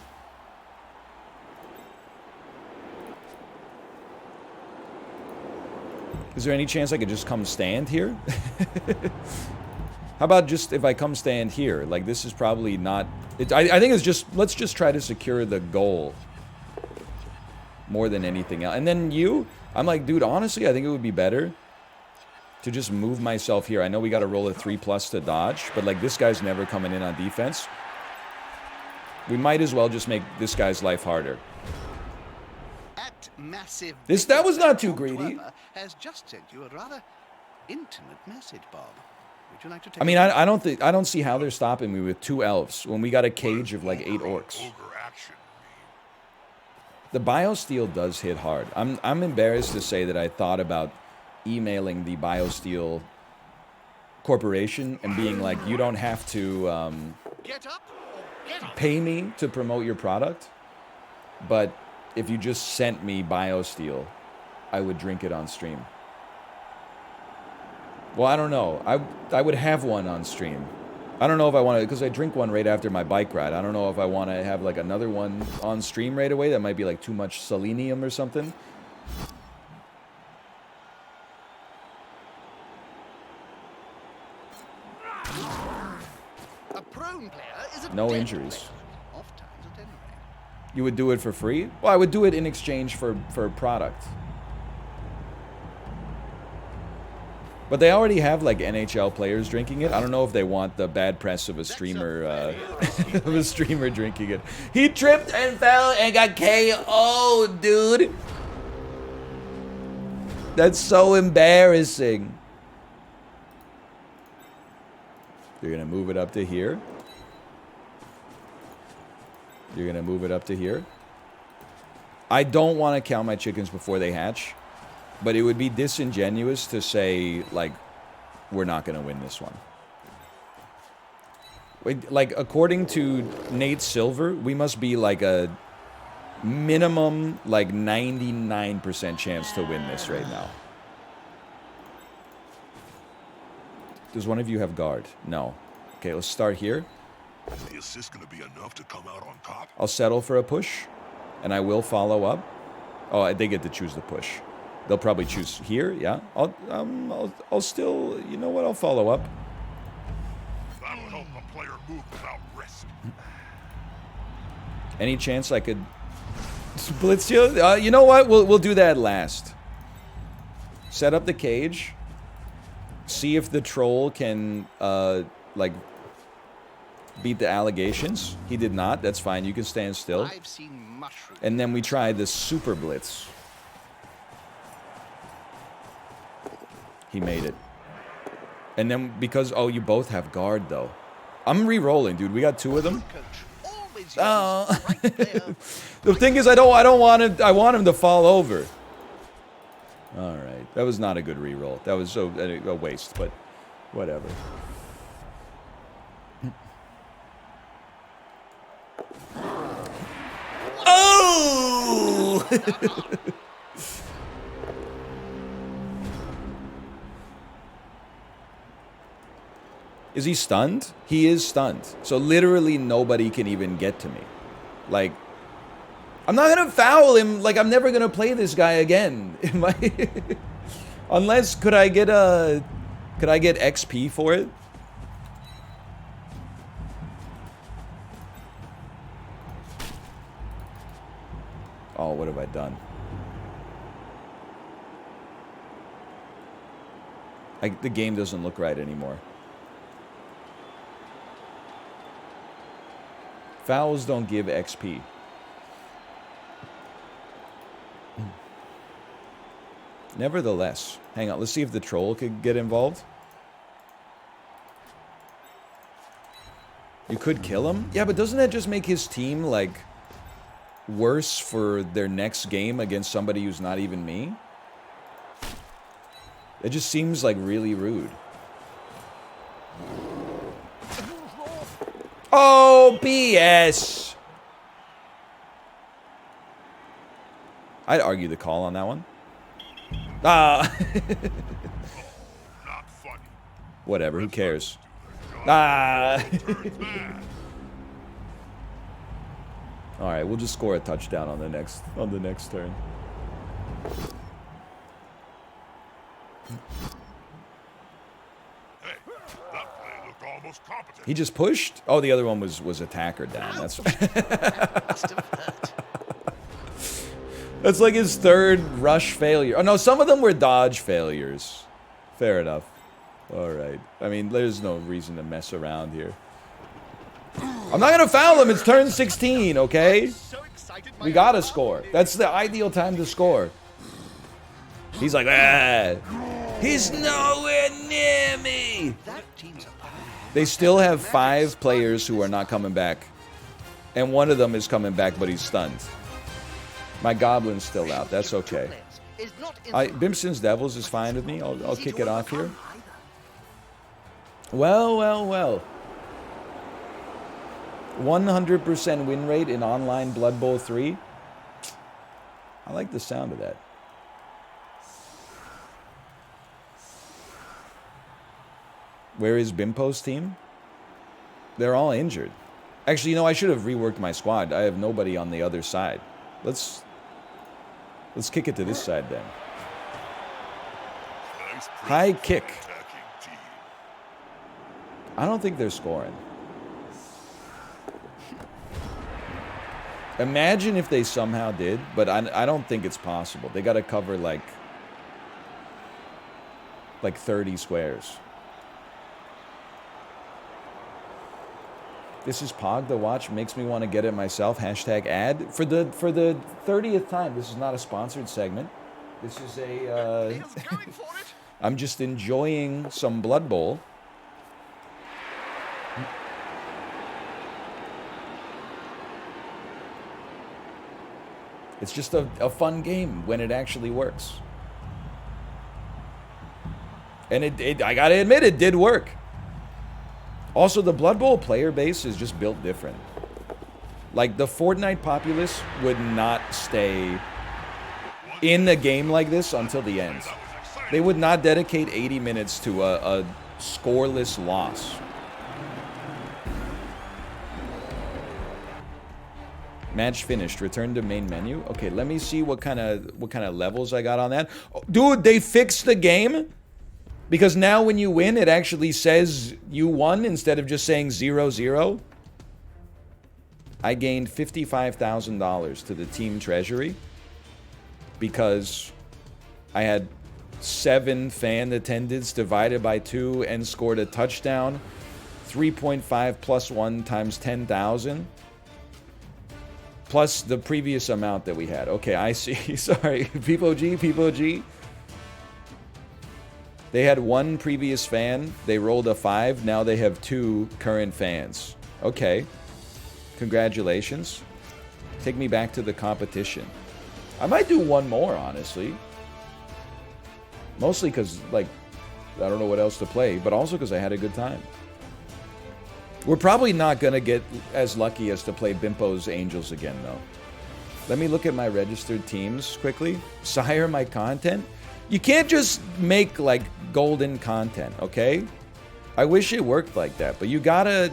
Is there any chance I could just come stand here? How about just if I come stand here? Like, this is probably not... I think it's just... Let's just try to secure the goal more than anything else. And then you... I'm like, dude, honestly, I think it would be better to just move myself here. I know we got to roll a 3+ to dodge, but, like, this guy's never coming in on defense. We might as well just make this guy's life harder. That was not too greedy. Has just sent you a rather intimate message, Bob. Would you like to take I mean, I don't see how they're stopping me with 2 elves when we got a cage of like 8 orcs. The BioSteel does hit hard. I'm embarrassed to say that I thought about emailing the BioSteel Corporation and being like, you don't have to pay me to promote your product, but if you just sent me BioSteel, I would drink it on stream. Well, I don't know. I would have one on stream. I don't know if I want to, because I drink one right after my bike ride. I don't know if I want to have like another one on stream right away. That might be like too much selenium or something. A prone player is a No dead injuries. player. Oft times at any rate. You would do it for free? Well, I would do it in exchange for a product. But they already have like NHL players drinking it. I don't know if they want the bad press of a streamer drinking it. He tripped and fell and got KO'd, dude. That's so embarrassing. You're gonna move it up to here. You're gonna move it up to here. I don't want to count my chickens before they hatch. But it would be disingenuous to say, like, we're not going to win this one. Like, according to Nate Silver, we must be like a minimum, like, 99% chance to win this right now. Does one of you have guard? No. Okay, let's start here. Is the assist going to be enough to come out on top? I'll settle for a push, and I will follow up. Oh, they get to choose the push. They'll probably choose here, yeah. I'll still, you know what? I'll follow up. That'll help a player move without risk. Any chance I could blitz you? You know what? We'll do that last. Set up the cage. See if the troll can like beat the allegations. He did not. That's fine. You can stand still. I've seen mushrooms. And then we try the super blitz. He made it. And then because, oh, you both have guard though. I'm re-rolling, dude. We got two of them. Oh. The thing is, I want him. I want him to fall over. All right, that was not a good re-roll. That was a waste, but whatever. Oh! Is he stunned? He is stunned. So literally nobody can even get to me. Like, I'm not gonna foul him. Like, I'm never gonna play this guy again. Unless, could I get XP for it? Oh, what have I done? The game doesn't look right anymore. Fouls don't give XP. Nevertheless, hang on. Let's see if the troll could get involved. You could kill him? Yeah, but doesn't that just make his team, like, worse for their next game against somebody who's not even me? It just seems, like, really rude. Oh, BS! I'd argue the call on that one. Ah! Not funny. Whatever, who cares? Ah! Alright, we'll just score a touchdown on the next turn. Hey, that play looked almost competent. He just pushed? Oh, the other one was attacker down. That's That's like his third rush failure. Oh no, some of them were dodge failures. Fair enough. Alright. I mean, there's no reason to mess around here. I'm not gonna foul him, it's turn 16, okay? We gotta score. That's the ideal time to score. He's like, ah! He's nowhere near me! They still have 5 players who are not coming back. And one of them is coming back, but he's stunned. My goblin's still out. That's okay. Bimson's Devils is fine with me. I'll kick it off here. Well, well, well. 100% win rate in online Blood Bowl 3. I like the sound of that. Where is Bimpo's team? They're all injured. Actually, you know, I should have reworked my squad. I have nobody on the other side. Let's kick it to this side then. Nice High presence kick. from the attacking team. I don't think they're scoring. Imagine if they somehow did, but I don't think it's possible. They got to cover like 30 squares. This is Pog the watch. Makes me want to get it myself. Hashtag ad. For the 30th time, this is not a sponsored segment. This is a... Neil's going for it. I'm just enjoying some Blood Bowl. It's just a fun game when it actually works. And I gotta admit, it did work. Also, the Blood Bowl player base is just built different. Like, the Fortnite populace would not stay in a game like this until the end. They would not dedicate 80 minutes to a scoreless loss. Match finished. Return to main menu. Okay, let me see what kind of levels I got on that. Oh, dude, they fixed the game? Because now when you win, it actually says you won instead of just saying 0-0. I gained $55,000 to the team treasury because I had 7 fan attendance divided by 2 and scored a touchdown. 3.5 plus 1 times 10,000. Plus the previous amount that we had. Okay, I see. Sorry. People G. They had 1 previous fan. They rolled a 5. Now they have 2 current fans. Okay. Congratulations. Take me back to the competition. I might do 1 more, honestly. Mostly because, like, I don't know what else to play, but also because I had a good time. We're probably not going to get as lucky as to play Bimpo's Angels again, though. Let me look at my registered teams quickly. Sire my content. You can't just make, like, golden content, okay? I wish it worked like that, but you gotta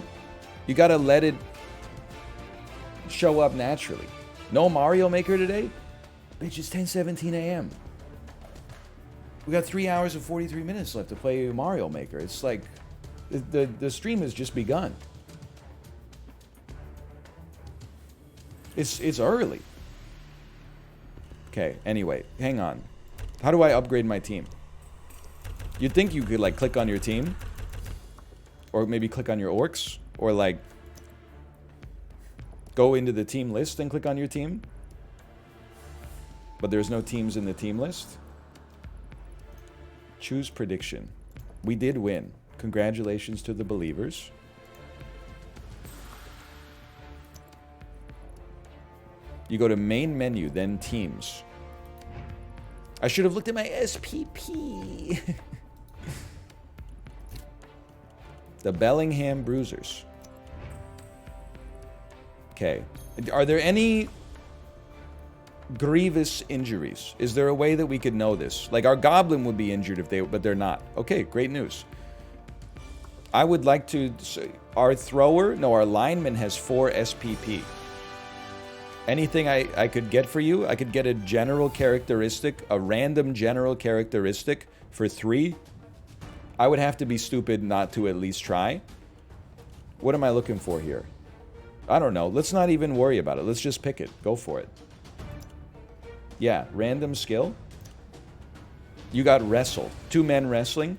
let it show up naturally. No Mario Maker today? Bitch, it's 10:17 a.m. We got 3 hours and 43 minutes left to play Mario Maker. It's like, the stream has just begun. It's early. Okay, anyway, hang on. How do I upgrade my team? You'd think you could, like, click on your team. Or maybe click on your orcs. Or, like, go into the team list and click on your team. But there's no teams in the team list. Choose prediction. We did win. Congratulations to the believers. You go to main menu, then teams. I should have looked at my SPP. The Bellingham Bruisers. Okay. Are there any grievous injuries? Is there a way that we could know this? Like, our Goblin would be injured if but they're not. Okay, great news. I would like to... Our our lineman has 4 SPP. Anything I could get for you? I could get a general characteristic, a random general characteristic for 3. I would have to be stupid not to at least try. What am I looking for here? I don't know. Let's not even worry about it. Let's just pick it. Go for it. Yeah, random skill. You got wrestle. 2-man wrestling.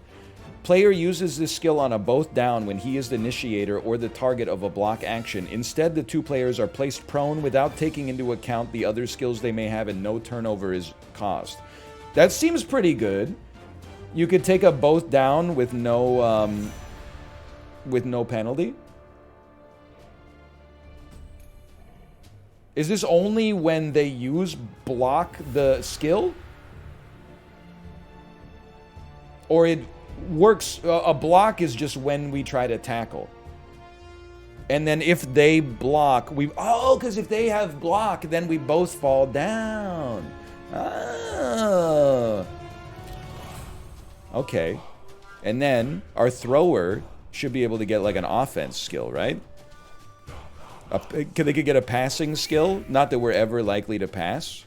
Player uses this skill on a both down when he is the initiator or the target of a block action. Instead, the 2 players are placed prone without taking into account the other skills they may have and no turnover is caused. That seems pretty good. You could take a both down with no penalty. Is this only when they use block the skill? Or it works, a block is just when we try to tackle. And then if they block, because if they have block, then we both fall down. Oh. Okay. And then our thrower should be able to get like an offense skill, right? They could get a passing skill. Not that we're ever likely to pass.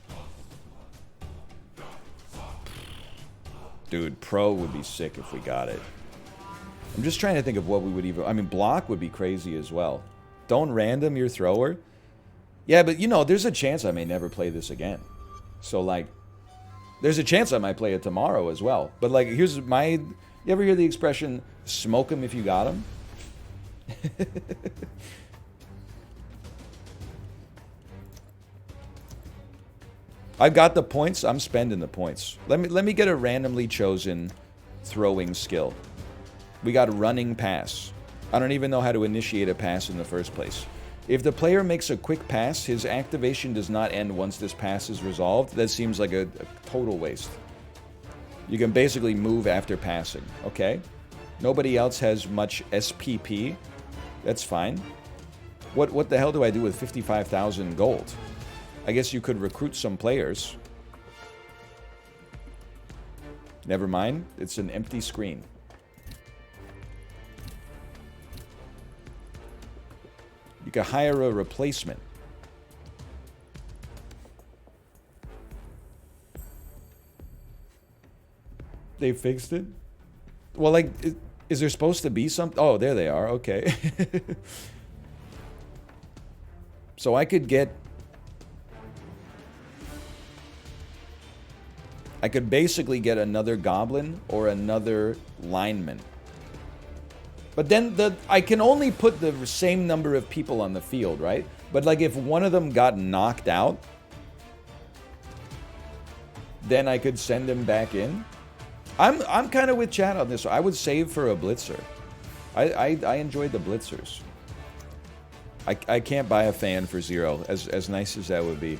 Dude, pro would be sick if we got it. I'm just trying to think of what we would even... I mean, block would be crazy as well. Don't random your thrower. Yeah, but you know, there's a chance I may never play this again. So like, there's a chance I might play it tomorrow as well. But like, here's my... You ever hear the expression, smoke 'em if you got 'em? I've got the points. I'm spending the points. Let me get a randomly chosen throwing skill. We got running pass. I don't even know how to initiate a pass in the first place. If the player makes a quick pass, his activation does not end once this pass is resolved. That seems like a total waste. You can basically move after passing. Okay. Nobody else has much SPP. That's fine. What the hell do I do with 55,000 gold? I guess you could recruit some players. Never mind. It's an empty screen. You could hire a replacement. They fixed it? Well, like, is there supposed to be some... Oh, there they are. Okay. So I could get... I could basically get another goblin or another lineman. But then I can only put the same number of people on the field, right? But like if one of them got knocked out, then I could send him back in. I'm kind of with Chad on this. I would save for a blitzer. I enjoyed the blitzers. I can't buy a fan for 0, as nice as that would be.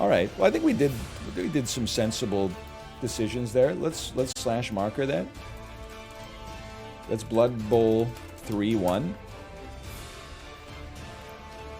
All right. Well, I think we did some sensible decisions there. Let's slash marker that. That's Blood Bowl 3-1.